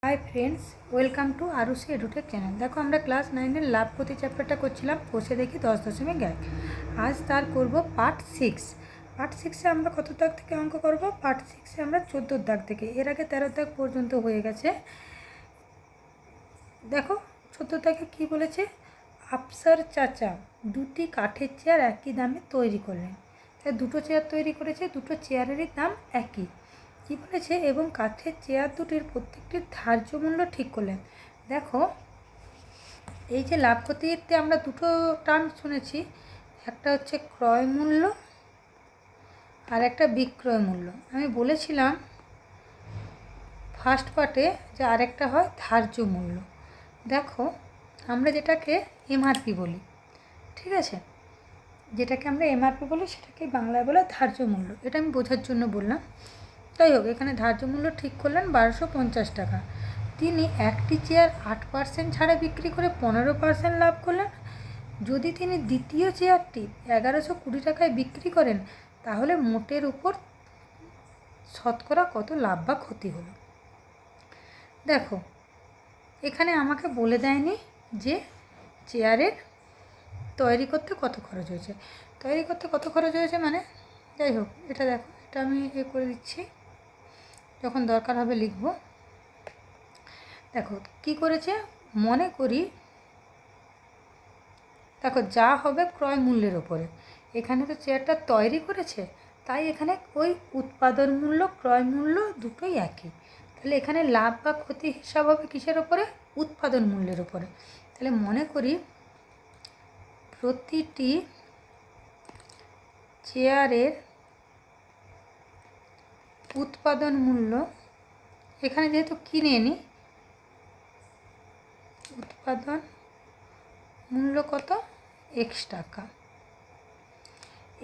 High friends welcome to Arushi Edutech channel. देखो আমরা class 9 এর লাভ ক্ষতি চ্যাপ্টারটা করছিলাম, বসে দেখি 10.1। আজ তার করব পার্ট 6। পার্ট 6 এ আমরা কত দাগ থেকে অঙ্ক করব? পার্ট 6 এ আমরা 14 দাগ থেকে, এর আগে 13 দাগ পর্যন্ত হয়ে গেছে। দেখো 14 দাগে কি বলেছে? আফসার চাচা দুটি কাঠের চেয়ার একই দামে তৈরি করলেন। তাই দুটো চেয়ার তৈরি করেছে, দুটো চেয়ারেরই দাম একই। কী বলেছে? এবং কাঠের চেয়ার দুটির প্রত্যেকটির ধার্য মূল্য ঠিক করলেন। দেখো এই যে লাভ ক্ষতিতে আমরা দুটো টার্ম শুনেছি, একটা হচ্ছে ক্রয় মূল্য আর একটা বিক্রয় মূল্য। আমি বলেছিলাম ফার্স্ট পার্টে যে আরেকটা হয় ধার্য মূল্য। দেখো আমরা যেটাকে এমআরপি বলি, ঠিক আছে, যেটাকে আমরা এমআরপি বলি সেটাকে বাংলায় বলে ধার্য মূল্য। এটা আমি বোঝার জন্য বললাম। তাই হোক, এখানে ধার্য মূল্য ঠিক করলেন 1250 টাকা। তিনি একটি চেয়ার 8% ছাড়ে বিক্রি করে 15% লাভ করলেন। যদি তিনি দ্বিতীয় চেয়ারটি 1120 টাকায় বিক্রি করেন, তাহলে মোটের উপর শতকরা কত লাভ বা ক্ষতি হলো? দেখো এখানে আমাকে বলে দেয়নি যে চেয়ারের তৈরি করতে কত খরচ হয়েছে। তৈরি করতে কত খরচ হয়েছে মানে, যাই হোক, এটা দেখো, এটা আমি করে দিচ্ছি, যখন দরকার হবে লিখব। দেখো কি করেছে, মনে করি, দেখো যা হবে ক্রয় মূল্যের ওপরে। এখানে তো চেয়ারটা তৈরি করেছে, তাই এখানে ওই উৎপাদন মূল্য ক্রয় মূল্য দুটোই একই। তাহলে এখানে লাভ বা ক্ষতি হিসাব হবে কিসের ওপরে? উৎপাদন মূল্যের ওপরে। তাহলে মনে করি প্রতিটি চেয়ারের উৎপাদন মূল্য, এখানে যেহেতু কিনে নিই, উৎপাদন মূল্য কত? x টাকা।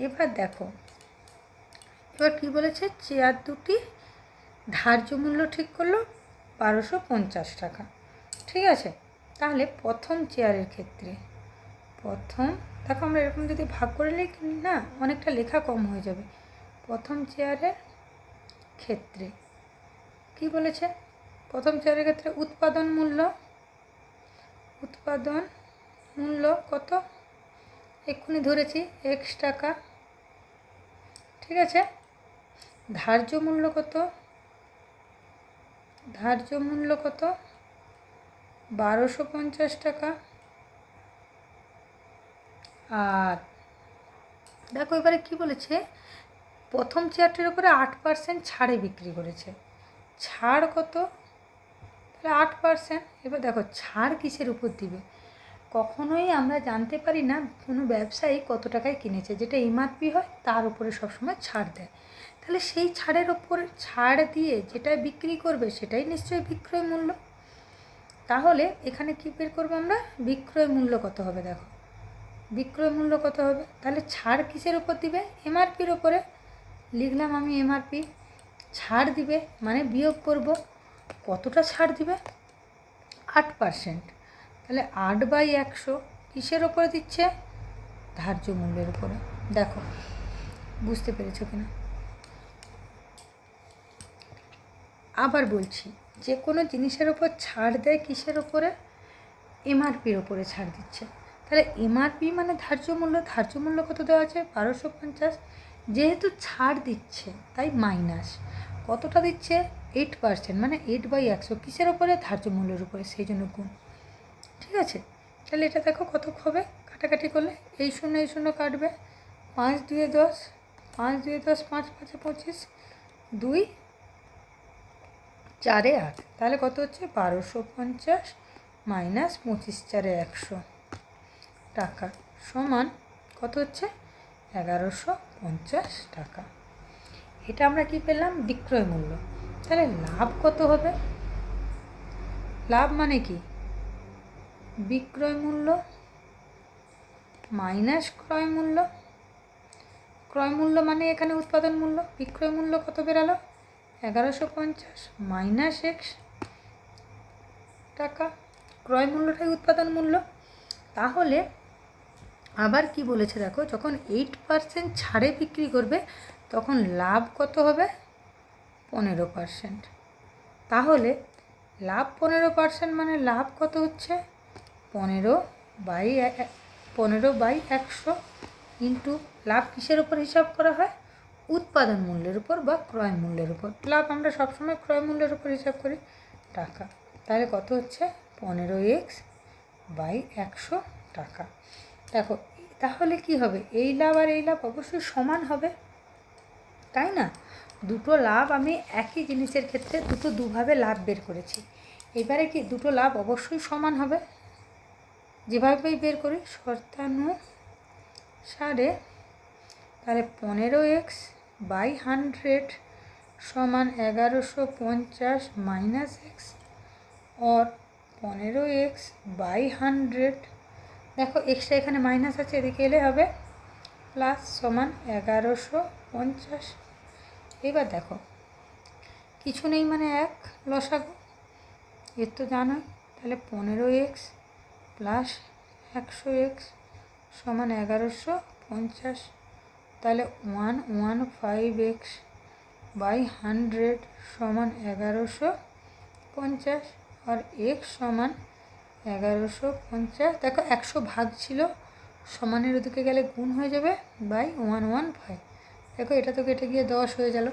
এবার দেখো, এবার কী বলেছে? চেয়ার দুটি ধার্য মূল্য ঠিক করলো 1250 টাকা, ঠিক আছে। তাহলে প্রথম চেয়ারের ক্ষেত্রে, প্রথম, দেখো আমরা এরকম যদি ভাগ করে লিখি না, অনেকটা লেখা কম হয়ে যাবে। প্রথম চেয়ারের ক্ষেত্রে কি বলেছে? প্রথম চেয়ারের ক্ষেত্রে উৎপাদন মূল্য কত? এক্ষুনি ধরেছি x টাকা, ঠিক আছে। ধার্য মূল্য কত? ধার্য মূল্য কত? 1250 টাকা। আর দেখো এবারে কি বলেছে? প্রথম চেয়ারটির উপরে 8% ছাড়ে বিক্রি করেছে। ছাড় কত? তাহলে 8%। এবার দেখো ছাড় কিসের উপর দিবে? কখনোই আমরা জানতে পারি না কোনো ব্যবসায়ী কত টাকায় কিনেছে। যেটা এমআরপি হয় তার উপরে সবসময় ছাড় দেয়। তাহলে সেই ছাড়ের ওপর ছাড় দিয়ে যেটা বিক্রি করবে সেটাই নিশ্চয়ই বিক্রয় মূল্য। তাহলে এখানে কী বের করবো আমরা? বিক্রয় মূল্য কত হবে? দেখো বিক্রয় মূল্য কত হবে? তাহলে ছাড় কিসের উপর দিবে? এমআরপির ওপরে। লিখলাম আমি এমআরপি। ছাড় দিবে মানে বিয়োগ করব। কতটা ছাড় দিবে? 8%। তাহলে 8/100 কিসের ওপরে দিচ্ছে? ধার্য মূল্যের উপরে। দেখো বুঝতে পেরেছো কিনা? আবার বলছি, যে কোনো জিনিসের ওপর ছাড় দেয় কিসের ওপরে? এমআরপির ওপরে ছাড় দিচ্ছে। তাহলে এমআরপি মানে ধার্য মূল্য। ধার্য মূল্য কত দেওয়া আছে? 1250। যেহেতু ছাড় দিচ্ছে তাই মাইনাস। কতটা দিচ্ছে? 8%, মানে 8/100 কিসের ওপরে? ধার্য মূল্যের উপরে, সেই জন্য গুণ, ঠিক আছে। তাহলে এটা দেখো কত হবে কাটাকাটি করলে। এই শূন্য কাটবে, 5 2 10, 5 2 10, 5 5 25, 2 4 8। তাহলে কত হচ্ছে? 1250 মাইনাস 25 4 100 টাকা সমান কত হচ্ছে? 1150 টাকা। এটা আমরা কি পেলাম? বিক্রয় মূল্য। তাহলে লাভ কত হবে? লাভ মানে কি? বিক্রয় মূল্য মাইনাস ক্রয় মূল্য। ক্রয় মূল্য মানে এখানে উৎপাদন মূল্য। বিক্রয় মূল্য কত বেরালো? 1150 মাইনাস x টাকা। ক্রয় মূল্যটাই উৎপাদন মূল্য। তাহলে আবার কি বলেছে দেখো, যখন 8% ছাড়ে বিক্রি করবে তখন লাভ কত হবে? 15%। তাহলে লাভ 15% মানে লাভ কত হচ্ছে 15/100 ইন্টু লাভ কিসের উপর হিসাব করা হয়, উৎপাদন মূল্যের উপর বা ক্রয় মূল্যের উপর। লাভ আমরা সবসময় ক্রয় মূল্যের উপর হিসাব করি, টাকা। তাহলে কত হচ্ছে 15x/100 টাকা। দেখো তাহলে কি হবে, এই লাভ আর এই লাভ অবশ্যই সমান হবে, তাই না? দুটো লাভ আমি একই জিনিসের ক্ষেত্রে দুভাবে লাভ বের করেছি। এবারে কি দুটো লাভ অবশ্যই সমান হবে, যেভাবেই বের করি শর্তানুসারে। তাহলে 15x/100 সমান 1150 মাইনাস এক্স, और 15x/100 দেখো এক্সটা এখানে মাইনাস আছে, এদিকে এলে হবে প্লাস সমান 1150। এবার দেখো কিছু নেই মানে এক লসাগু, এর তো জানোই। তাহলে 15x প্লাস 100x সমান 1150। তাহলে 115x/100 সমান 1150, আর x সমান 1150। দেখো 100 ভাগ ছিল, সমানের ওদিকে গেলে গুণ হয়ে যাবে বাই 115। দেখো এটা তো কেটে গিয়ে 10 হয়ে গেল,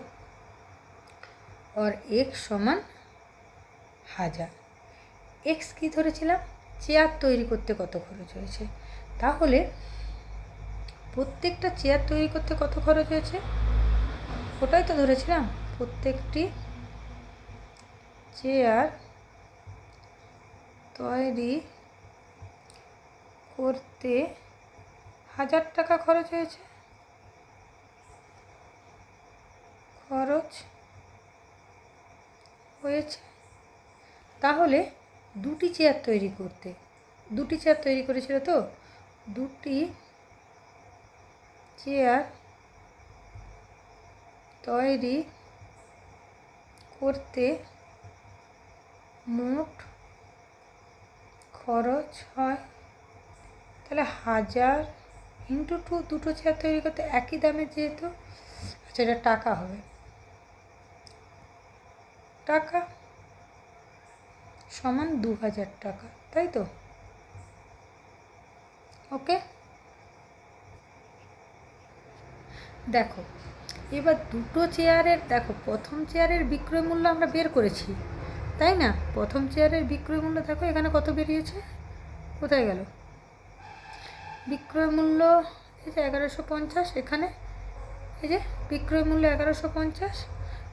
আর x সমান 1000। এক্স কী ধরেছিলাম, চেয়ার তৈরি করতে কত খরচ হয়েছে। তাহলে প্রত্যেকটা চেয়ার তৈরি করতে কত খরচ হয়েছে ওটাই তো ধরেছিলাম। প্রত্যেকটি চেয়ার তৈরি করতে 1000 টাকা খরচ হয়েছে। তাহলে দুটি চেয়ার তৈরি করেছিল, তো দুটি চেয়ার তৈরি করতে মোট খরচ হয়। তাহলে 1000 ইন্টু 2, দুটো চেয়ার তৈরি করতে একই দামের যেহেতু, আচ্ছা এটা টাকা হবে, টাকা সমান 2000 টাকা, তাই তো? ওকে, দেখো এবার দুটো চেয়ারের, দেখো প্রথম চেয়ারের বিক্রয় মূল্য আমরা বের করেছি, তাই না? প্রথম চেয়ারের বিক্রয় মূল্য দেখো এখানে কত বেরিয়েছে, কোথায় গেল বিক্রয় মূল্য, এই যে 1150, এখানে এই যে বিক্রয় মূল্য 1150,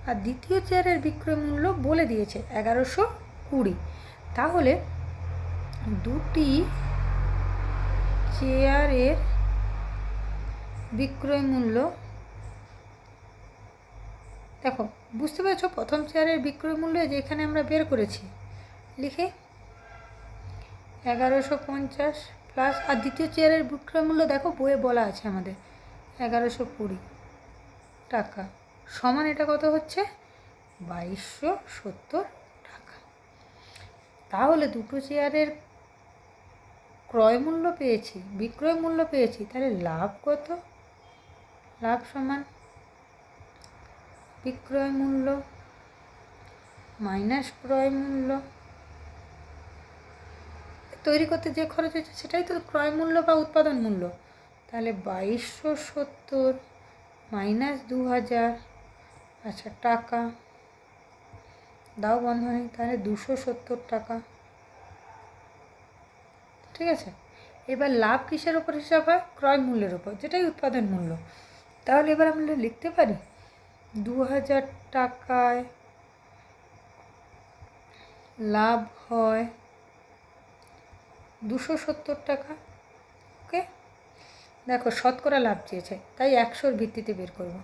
আর দ্বিতীয় চেয়ারের বিক্রয় মূল্য বলে দিয়েছে 1120। তাহলে দুটি চেয়ারের বিক্রয় মূল্য, দেখো বুঝতে পেরেছো, প্রথম চেয়ারের বিক্রয় মূল্য যেখানে আমরা বের করেছি লিখে 1150 প্লাস, আর দ্বিতীয় চেয়ারের বিক্রয় মূল্য দেখো বইয়ে বলা আছে আমাদের 1120 টাকা, সমান এটা কত হচ্ছে 2270 টাকা। তাহলে দুটো চেয়ারের ক্রয় মূল্য পেয়েছি, বিক্রয় মূল্য পেয়েছি, তাহলে লাভ কত? লাভ সমান বিক্রয় মূল্য মাইনাস ক্রয় মূল্য। তৈরি করতে যে খরচ হয়েছে সেটাই তো ক্রয় মূল্য বা উৎপাদন মূল্য। তাহলে 2270 মাইনাস 2000, আচ্ছা টাকা দাও বন্ধনী, তাহলে 270 টাকা, ঠিক আছে? এবার লাভ কিসের উপর হিসাব হয়, ক্রয় মূল্যের উপর, যেটাই উৎপাদন মূল্য। তাহলে এবার আমরা লিখতে পারি 2000 টাকায় লাভ হয় 270 টাকা। ওকে, দেখো শতকরা লাভ চেয়েছে, তাই 100-র ভিত্তিতে বের করব।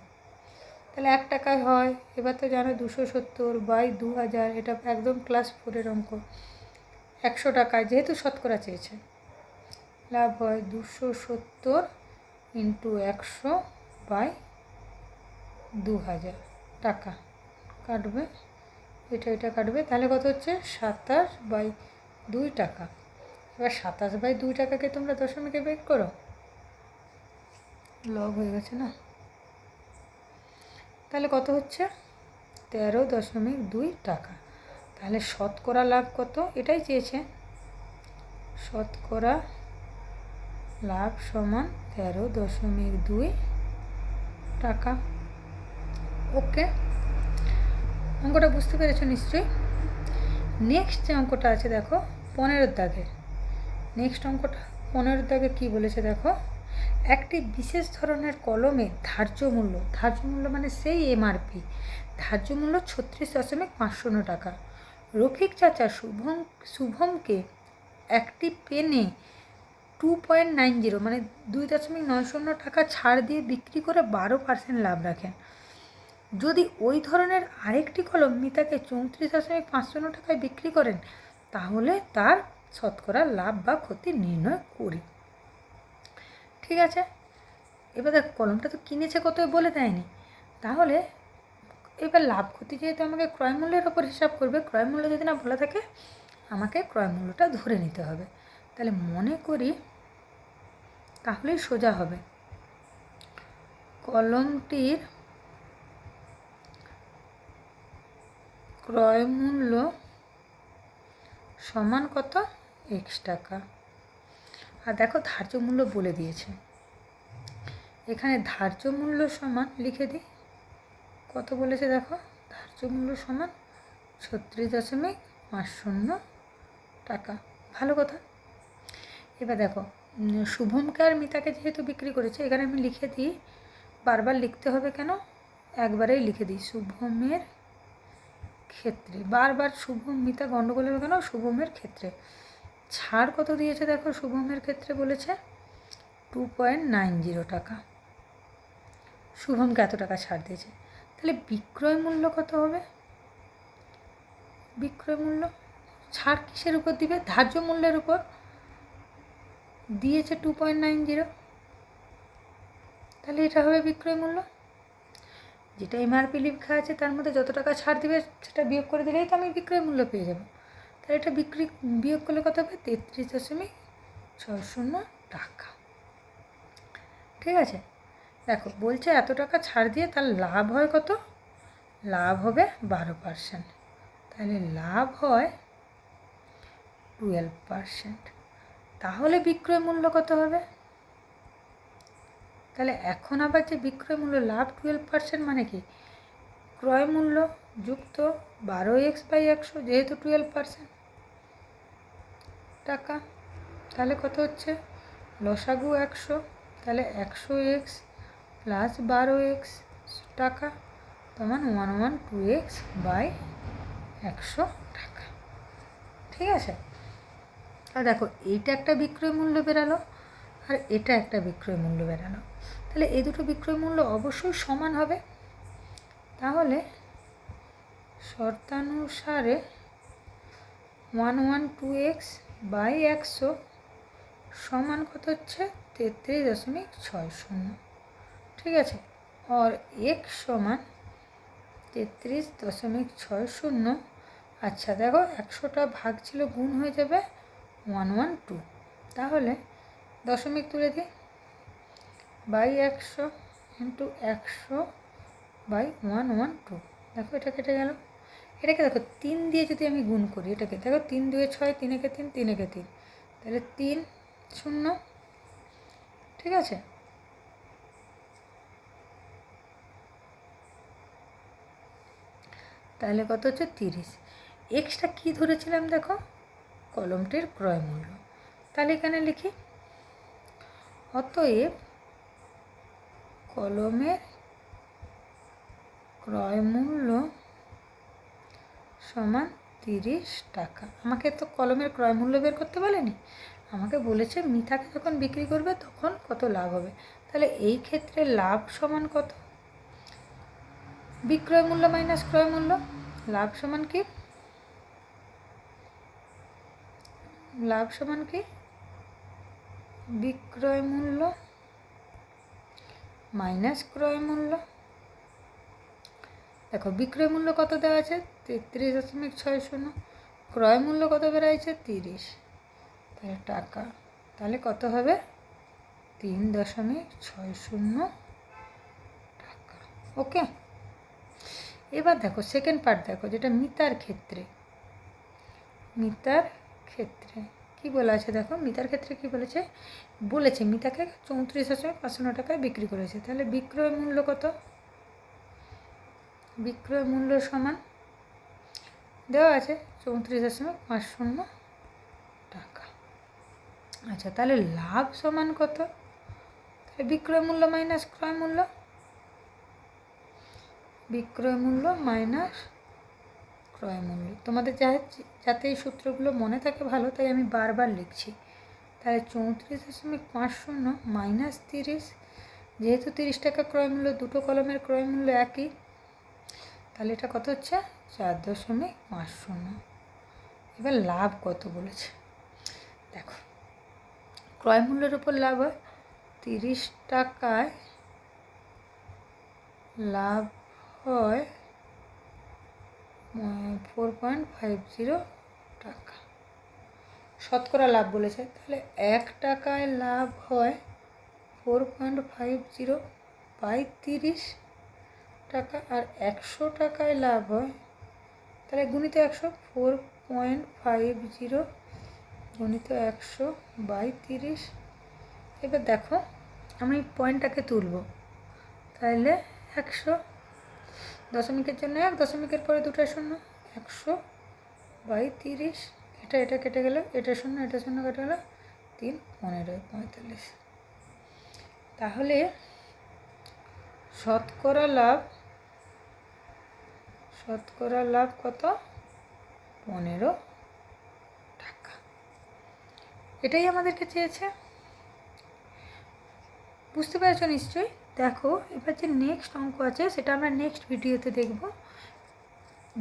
তাহলে 1 টাকায় হয়, এবার তো জানো 270/2000, এটা একদম ক্লাস 4-এর অঙ্ক। 100 টাকায় যেহেতু শতকরা চেয়েছে, লাভ হয় 270 ইন্টু 100/2000 টাকা। কাটবে, এটা কাটবে, তাহলে কত হচ্ছে 27/2 টাকা। এবার 27/2 টাকাকে তোমরা দশমিকে বের করো, লব হয়ে গেছে না, তাহলে কত হচ্ছে 13.2 টাকা। তাহলে শতকরা লাভ কত, এটাই চেয়েছে। শতকরা লাভ সমান 13.2 টাকা। ওকে, অঙ্কটা বুঝতে পেরেছো নিশ্চয়ই। নেক্সট যে অঙ্কটা আছে দেখো 15 দাগে, নেক্সট অঙ্কটা 15 দাগে কী বলেছে দেখো, একটি বিশেষ ধরনের কলমে ধার্য মূল্য মানে সেই এমআরপি, ধার্য মূল্য 36.50 টাকা। রফিক চাচা শুভমকে একটি পেনে 2.90 মানে 2.90 টাকা ছাড় দিয়ে বিক্রি করে 12% লাভ রাখেন। যদি ওই ধরনের আরেকটি কলম মিতাকে 34.50 টাকায় বিক্রি করেন, তাহলে তার শতকরা লাভ বা ক্ষতি নির্ণয় করি। ঠিক আছে, এবার দেখ কলমটা তো কিনেছে কত বলে দেয়নি, তাহলে এবার লাভ ক্ষতি যেহেতু আমাকে ক্রয় মূল্যের ওপর হিসাব করবে, ক্রয় মূল্য যদি না বলা থাকে আমাকে ক্রয় মূল্যটা ধরে নিতে হবে। তাহলে মনে করি তাহলেই সোজা হবে, কলমটির ক্রয় মূল্য সমান কত, x টাকা। আর দেখো ধার্য মূল্য বলে দিয়েছে, এখানে ধার্য মূল্য সমান লিখে দিই, কত বলেছে দেখো, ধার্য মূল্য সমান 36.50 টাকা। ভালো কথা। এবার দেখো শুভমকে আর মিতাকে যেহেতু বিক্রি করেছে, এখানে আমি লিখে দিই, বারবার লিখতে হবে কেন, একবারেই লিখে দিই, শুভমের ক্ষেত্রে, বারবার শুভম মিতা গণ্ডগোল হবে কেন, শুভমের ক্ষেত্রে ছাড় কত দিয়েছে দেখো, শুভমের ক্ষেত্রে বলেছে 2.90 টাকা, শুভমকে এত টাকা ছাড় দিয়েছে। তাহলে বিক্রয় মূল্য কত হবে, বিক্রয় মূল্য ছাড় কিসের উপর দিবে, ধার্য মূল্যের উপর দিয়েছে 2.90, তাহলে এটা হবে বিক্রয় মূল্য। যেটা এমআরপি লেখা আছে তার মধ্যে যত টাকা ছাড় দিবে সেটা বিয়োগ করে দিলেই তো আমি বিক্রয় মূল্য পেয়ে যাব। তাহলে এটা বিয়োগ করলে কত হবে, 33.60 টাকা। ঠিক আছে, দেখো বলছে এত টাকা ছাড় দিয়ে তার লাভ হয় কত, লাভ হবে 12%, তাহলে লাভ হয় 12%। তাহলে বিক্রয় মূল্য কত হবে, তাহলে এখন আবার যে বিক্রয় মূল্য লাভ 12% মানে কি, ক্রয় মূল্য যুক্ত 12x/100 যেহেতু 12% টাকা, তাহলে কত হচ্ছে, লসাগু 100, তাহলে 100x প্লাস 12x টাকা সমান 112x/100 টাকা। ঠিক আছে, আর দেখো এইটা একটা বিক্রয় মূল্য বেরালো আর এটা একটা বিক্রয় মূল্য বেরালো, তাহলে এই দুটো বিক্রয় মূল্য অবশ্যই সমান হবে। তাহলে শর্তানুসারে 112x/100 সমান কত হচ্ছে, 33.60। ঠিক আছে, আর x সমান 33.60। আচ্ছা দেখো 100টা ভাগ ছিল গুণ হয়ে যাবে 112, তাহলে দশমিক তুলে দিই, 100 ইন্টু 100/112, দেখো এটা কেটে গেল। এটাকে দেখো 3 দিয়ে যদি আমি গুণ করি, এটাকে দেখো 3 2 6, 3 একে 3, 3 একে 3, তাহলে 3 0। ঠিক আছে, তাহলে কত হচ্ছে 30। এক্সটা কী ধরেছিলাম দেখো, কলমটির ক্রয় মূল্য, তাহলে এখানে লিখি, অতএব কলমের ক্রয় মূল্য সমান 30 টাকা। আমাকে তো কলমের ক্রয় মূল্য বের করতে বলেনি, আমাকে বলেছে মিতাকে যখন বিক্রি করবে তখন কত লাভ হবে। তাহলে এই ক্ষেত্রে লাভ সমান কত, বিক্রয় মূল্য মাইনাস ক্রয় মূল্য, লাভ সমান কি, লাভ সমান কি, বিক্রয় মূল্য মাইনাস ক্রয় মূল্য। দেখো বিক্রয় মূল্য কত দেওয়া আছে, 33.60, ক্রয় মূল্য কত বেড়াইছে 30, তাহলে টাকা, তাহলে কত হবে 3.60 টাকা। ওকে, এবার দেখো সেকেন্ড পার্ট দেখো, যেটা মিতার ক্ষেত্রে, মিতার ক্ষেত্রে কি বলা আছে দেখো, মিতার ক্ষেত্রে কি বলেছে, মিতাকে 34,509 টাকায় বিক্রি করেছে। তাহলে বিক্রয় মূল্য কত? বিক্রয় মূল্য সমান দেওয়া আছে 34,509 টাকা। আচ্ছা, তাহলে লাভ সমান কত? তাহলে বিক্রয় মূল্য মাইনাস ক্রয় মূল্য, বিক্রয় মূল্য মাইনাস ক্রয় মূল্য। তোমাদের যাতে এই সূত্রগুলো মনে থাকে ভালো, তাই আমি বারবার লিখছি। তাহলে 34,509 মাইনাস 30, যেহেতু 30 টাকা ক্রয় মূল্য, দুটো কলমের ক্রয় মূল্য একই, তাহলে এটা কত হচ্ছে 4.50। এবার লাভ কত বলেছে দেখো, ক্রয় মূল্যের উপর লাভ হয় 30 টাকায় লাভ হয় 4.50 টাকা। শতকরা লাভ বলেছে, তাহলে 1 টাকায় লাভ হয় 4.50 বাই 30 টাকা, আর 100 টাকায় লাভ হয়, তাহলে গুণিত 100, 4.50 গুণিত 100 বাই 30। এবার দেখো আমি পয়েন্টটাকে তুলব, তাহলে 100, দশমিকের জন্য 1, দশমিকের পরে দুটো শূন্য, 100 বাই 30, এটা কেটে গেল, এটা শূন্য কেটে গেল, 3, 15, 45। তাহলে শতকরা লাভ কত? 15 টাকা। এটাই আমাদেরকে চেয়েছে। বুঝতে পেরেছো নিশ্চয়ই? দেখো এবার যে নেক্সট অঙ্ক আছে সেটা আমরা নেক্সট ভিডিওতে দেখব।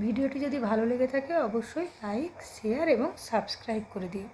ভিডিওটি যদি ভালো লেগে থাকে অবশ্যই লাইক, শেয়ার এবং সাবস্ক্রাইব করে দিও।